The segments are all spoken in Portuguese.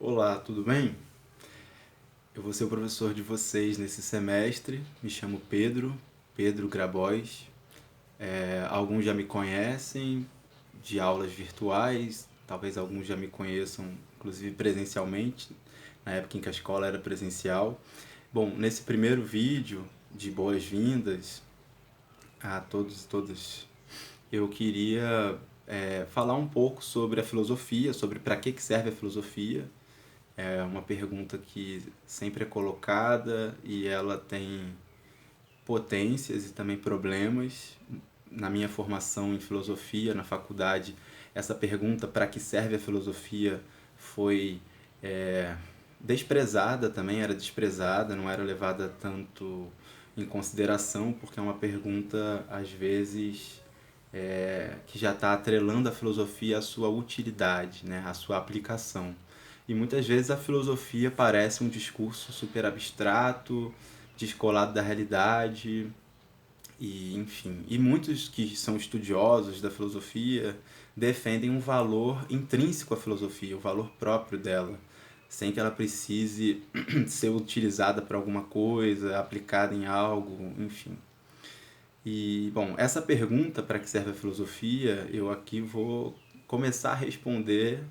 Olá, tudo bem? Eu vou ser o professor de vocês nesse semestre. Me chamo Pedro Grabois. Alguns já me conhecem de aulas virtuais, talvez alguns já me conheçam, inclusive presencialmente, na época em que a escola era presencial. Bom, nesse primeiro vídeo de boas-vindas a todos e todas, eu queria falar um pouco sobre a filosofia, sobre para que serve a filosofia. É uma pergunta que sempre é colocada e ela tem potências e também problemas. Na minha formação em filosofia, na faculdade, essa pergunta, para que serve a filosofia, foi é, desprezada também, era desprezada, não era levada tanto em consideração, porque é uma pergunta, às vezes, que já está atrelando a filosofia à sua utilidade, né, à sua aplicação. E muitas vezes a filosofia parece um discurso super abstrato, descolado da realidade, e enfim. E muitos que são estudiosos da filosofia defendem um valor intrínseco à filosofia, o valor próprio dela, sem que ela precise ser utilizada para alguma coisa, aplicada em algo, enfim. E, bom, essa pergunta, para que serve a filosofia, eu aqui vou começar a responder,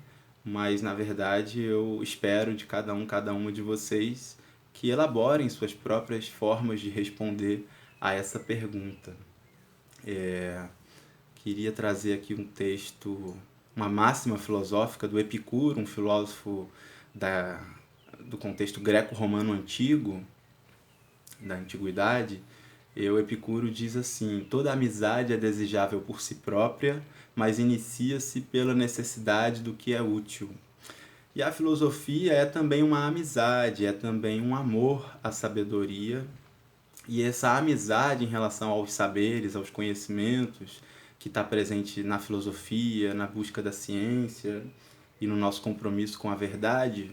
mas na verdade eu espero de cada uma de vocês que elaborem suas próprias formas de responder a essa pergunta. Queria trazer aqui um texto, uma máxima filosófica do Epicuro, um filósofo do contexto greco-romano antigo, da antiguidade. O Epicuro diz assim: toda amizade é desejável por si própria, mas inicia-se pela necessidade do que é útil. E a filosofia é também uma amizade, é também um amor à sabedoria. E essa amizade em relação aos saberes, aos conhecimentos, que está presente na filosofia, na busca da ciência e no nosso compromisso com a verdade,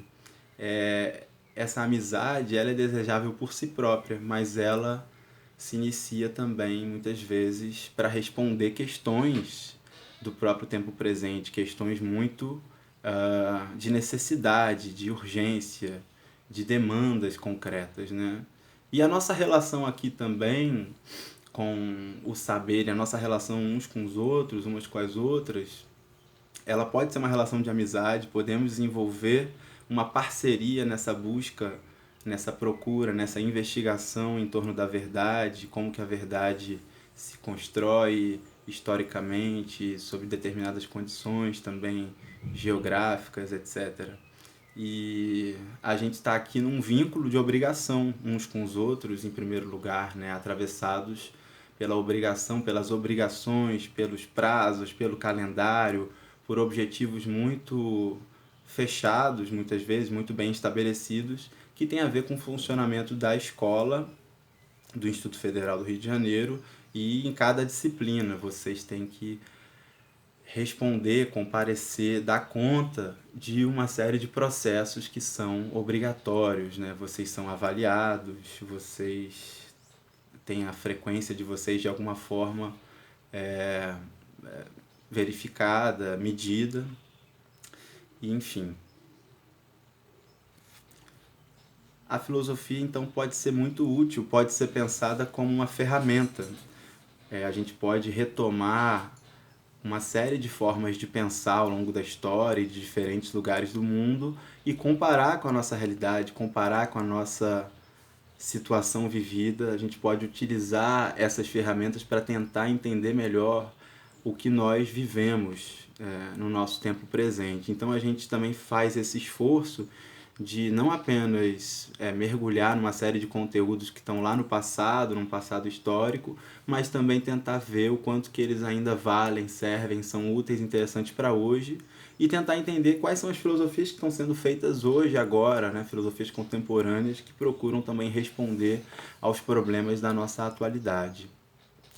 essa amizade ela é desejável por si própria, mas ela se inicia também, muitas vezes, para responder questões do próprio tempo presente, questões muito de necessidade, de urgência, de demandas concretas, né? E a nossa relação aqui também com o saber e a nossa relação uns com os outros, umas com as outras, ela pode ser uma relação de amizade, podemos desenvolver uma parceria nessa busca, nessa procura, nessa investigação em torno da verdade, como que a verdade se constrói historicamente, sob determinadas condições também geográficas, etc. E a gente está aqui num vínculo de obrigação uns com os outros, em primeiro lugar, né? Atravessados pela obrigação, pelas obrigações, pelos prazos, pelo calendário, por objetivos muito fechados, muitas vezes, muito bem estabelecidos, que tem a ver com o funcionamento da escola, do Instituto Federal do Rio de Janeiro, e em cada disciplina vocês têm que responder, comparecer, dar conta de uma série de processos que são obrigatórios, né? Vocês são avaliados, vocês têm a frequência de vocês de alguma forma é, verificada, medida, e enfim. A filosofia, então, pode ser muito útil, pode ser pensada como uma ferramenta. A gente pode retomar uma série de formas de pensar ao longo da história e de diferentes lugares do mundo e comparar com a nossa realidade, comparar com a nossa situação vivida. A gente pode utilizar essas ferramentas para tentar entender melhor o que nós vivemos no nosso tempo presente. Então a gente também faz esse esforço de não apenas mergulhar numa série de conteúdos que estão lá no passado, num passado histórico, mas também tentar ver o quanto que eles ainda valem, servem, são úteis, interessantes para hoje, e tentar entender quais são as filosofias que estão sendo feitas hoje, agora, né? Filosofias contemporâneas que procuram também responder aos problemas da nossa atualidade.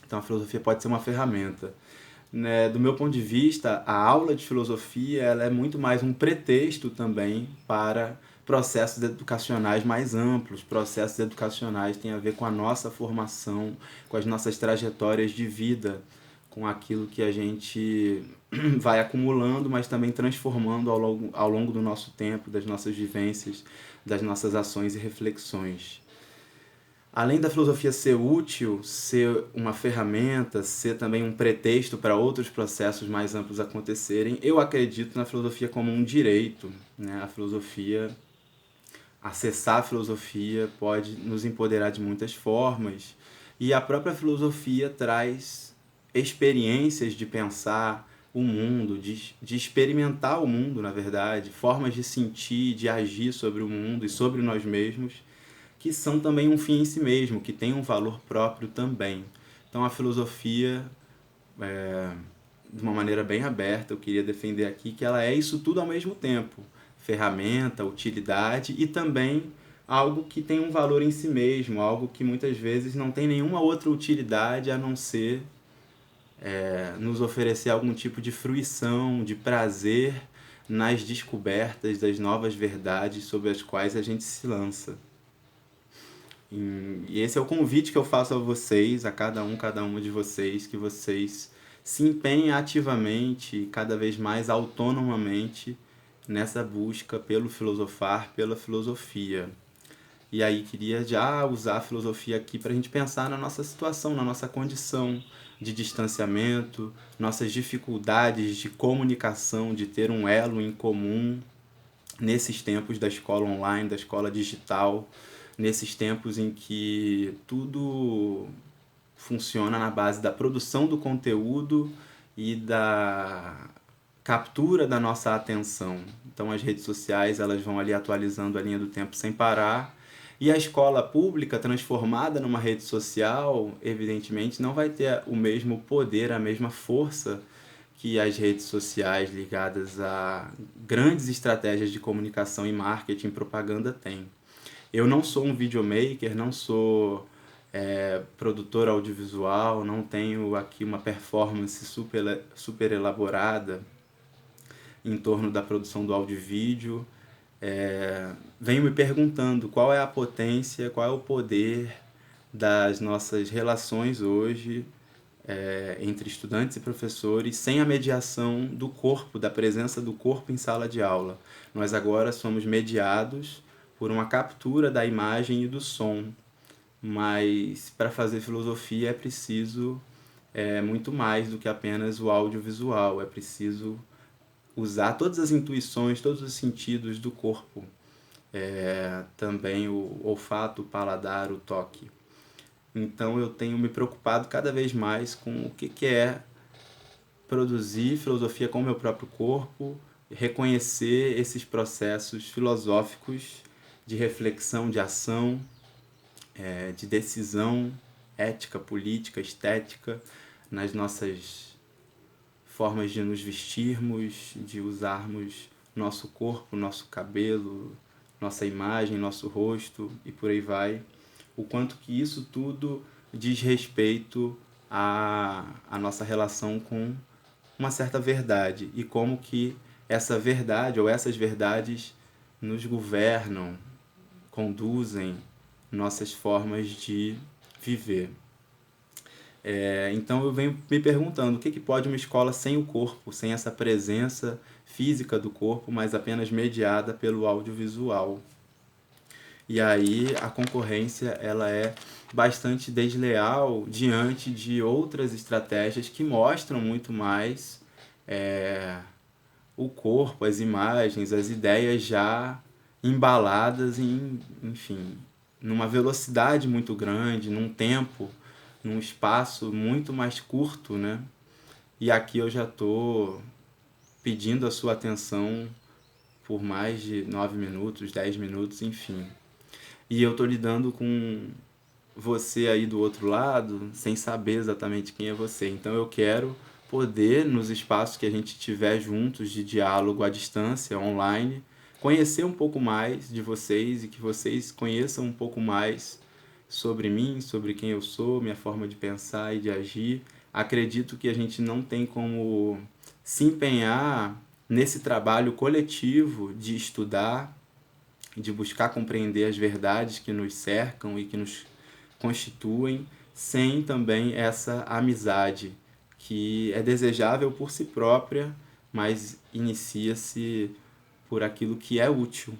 Então a filosofia pode ser uma ferramenta. Né? Do meu ponto de vista, a aula de filosofia ela é muito mais um pretexto também para processos educacionais mais amplos. Processos educacionais têm a ver com a nossa formação, com as nossas trajetórias de vida, com aquilo que a gente vai acumulando, mas também transformando ao longo do nosso tempo, das nossas vivências, das nossas ações e reflexões. Além da filosofia ser útil, ser uma ferramenta, ser também um pretexto para outros processos mais amplos acontecerem, eu acredito na filosofia como um direito, né? A filosofia, acessar a filosofia pode nos empoderar de muitas formas, e a própria filosofia traz experiências de pensar o mundo, de experimentar o mundo, na verdade, formas de sentir, de agir sobre o mundo e sobre nós mesmos, que são também um fim em si mesmo, que tem um valor próprio também. Então a filosofia, de uma maneira bem aberta, eu queria defender aqui que ela é isso tudo ao mesmo tempo. Ferramenta, utilidade e também algo que tem um valor em si mesmo, algo que muitas vezes não tem nenhuma outra utilidade a não ser nos oferecer algum tipo de fruição, de prazer nas descobertas das novas verdades sobre as quais a gente se lança. E esse é o convite que eu faço a vocês, a cada uma de vocês, que vocês se empenhem ativamente, cada vez mais autonomamente, nessa busca pelo filosofar, pela filosofia. E aí queria já usar a filosofia aqui para a gente pensar na nossa situação, na nossa condição de distanciamento, nossas dificuldades de comunicação, de ter um elo em comum nesses tempos da escola online, da escola digital, nesses tempos em que tudo funciona na base da produção do conteúdo e da captura da nossa atenção. Então as redes sociais, elas vão ali atualizando a linha do tempo sem parar, e a escola pública transformada numa rede social, evidentemente, não vai ter o mesmo poder, a mesma força que as redes sociais ligadas a grandes estratégias de comunicação e marketing e propaganda têm. Eu não sou um videomaker, não sou produtor audiovisual, não tenho aqui uma performance super elaborada em torno da produção do áudio e vídeo. Venho me perguntando qual é a potência, qual é o poder das nossas relações hoje entre estudantes e professores, sem a mediação do corpo, da presença do corpo em sala de aula. Nós agora somos mediados por uma captura da imagem e do som, mas para fazer filosofia é preciso muito mais do que apenas o audiovisual, é preciso usar todas as intuições, todos os sentidos do corpo, também o olfato, o paladar, o toque. Então eu tenho me preocupado cada vez mais com o que é produzir filosofia com o meu próprio corpo, reconhecer esses processos filosóficos de reflexão, de ação, de decisão ética, política, estética, nas nossas formas de nos vestirmos, de usarmos nosso corpo, nosso cabelo, nossa imagem, nosso rosto e por aí vai. O quanto que isso tudo diz respeito à nossa relação com uma certa verdade e como que essa verdade ou essas verdades nos governam, conduzem nossas formas de viver. Então eu venho me perguntando o que pode uma escola sem o corpo, sem essa presença física do corpo, mas apenas mediada pelo audiovisual. E aí a concorrência ela é bastante desleal diante de outras estratégias que mostram muito mais o corpo, as imagens, as ideias já embaladas enfim, numa velocidade muito grande, num tempo, num espaço muito mais curto, né? E aqui eu já estou pedindo a sua atenção por mais de 9 minutos, 10 minutos, enfim. E eu estou lidando com você aí do outro lado, sem saber exatamente quem é você. Então eu quero poder, nos espaços que a gente tiver juntos de diálogo à distância, online, conhecer um pouco mais de vocês e que vocês conheçam um pouco mais sobre mim, sobre quem eu sou, minha forma de pensar e de agir. Acredito que a gente não tem como se empenhar nesse trabalho coletivo de estudar, de buscar compreender as verdades que nos cercam e que nos constituem, sem também essa amizade que é desejável por si própria, mas inicia-se por aquilo que é útil